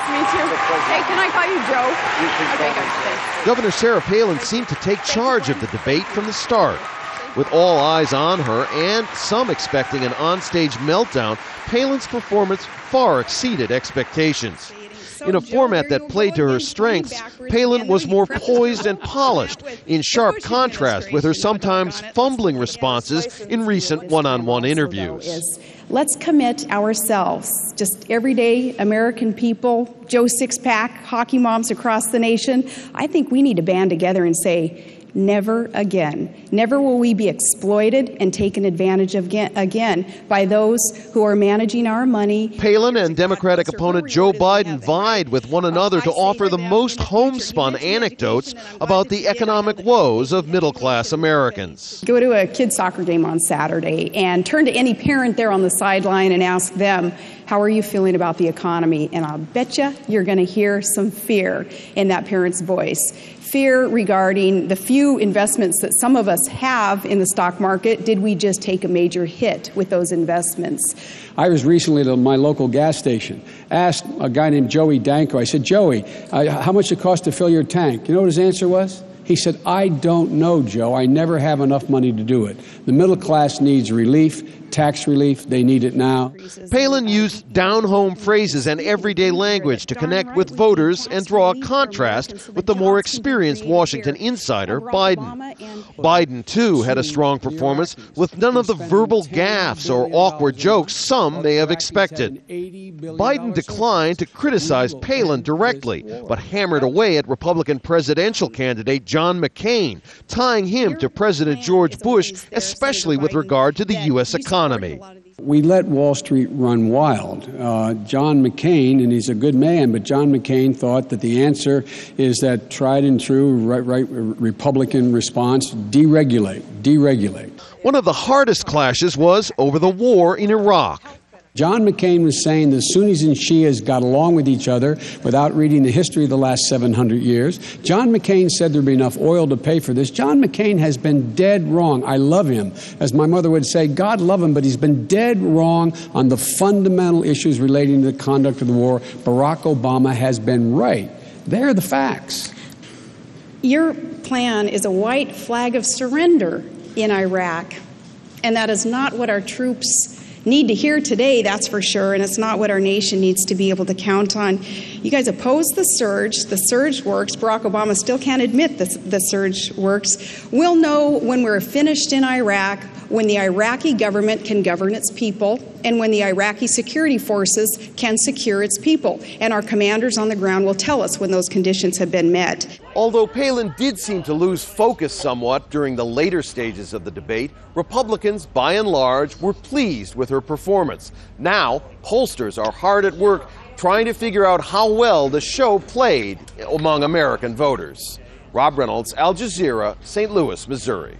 to meet you. Hey, can I call you Joe? Okay, good. Thanks. Governor Sarah Palin seemed to take charge of the debate from the start. With all eyes on her and some expecting an onstage meltdown, Palin's performance far exceeded expectations. In a format that played to her strengths, Palin was more poised and polished, in sharp contrast with her sometimes fumbling responses in recent one-on-one interviews. Let's commit ourselves, just everyday American people, Joe Six-Pack, hockey moms across the nation. I think we need to band together and say, never again. Never will we be exploited and taken advantage of again by those who are managing our money. Palin and Democratic opponent Joe Biden vied with one another to offer the most homespun anecdotes about the economic woes of middle-class Americans. Go to a kid's soccer game on Saturday and turn to any parent there on the sideline and ask them, how are you feeling about the economy? And I'll bet you're going to hear some fear in that parent's voice. Fear regarding the few investments that some of us have in the stock market. Did we just take a major hit with those investments? I was recently at my local gas station, asked a guy named Joey Danko, I said, Joey, how much it cost to fill your tank? You know what his answer was? He said, I don't know, Joe. I never have enough money to do it. The middle class needs relief, tax relief. They need it now. Palin used down-home phrases and everyday language to connect with voters and draw a contrast with the more experienced Washington insider, Biden. Biden, too, had a strong performance with none of the verbal gaffes or awkward jokes some may have expected. Biden declined to criticize Palin directly, but hammered away at Republican presidential candidate John McCain, tying him to President George Bush, especially with regard to the U.S. economy. We let Wall Street run wild. John McCain, and he's a good man, but John McCain thought that the answer is that tried and true right Republican response, deregulate. One of the hardest clashes was over the war in Iraq. John McCain was saying the Sunnis and Shias got along with each other without reading the history of the last 700 years. John McCain said there'd be enough oil to pay for this. John McCain has been dead wrong. I love him. As my mother would say, God love him, but he's been dead wrong on the fundamental issues relating to the conduct of the war. Barack Obama has been right. They're the facts. Your plan is a white flag of surrender in Iraq, and that is not what our troops need to hear today, that's for sure, and it's not what our nation needs to be able to count on. You guys oppose the surge. The surge works. Barack Obama still can't admit the surge works. We'll know when we're finished in Iraq, when the Iraqi government can govern its people, and when the Iraqi security forces can secure its people. And our commanders on the ground will tell us when those conditions have been met. Although Palin did seem to lose focus somewhat during the later stages of the debate, Republicans, by and large, were pleased with her performance. Now, pollsters are hard at work trying to figure out how well the show played among American voters. Rob Reynolds, Al Jazeera, St. Louis, Missouri.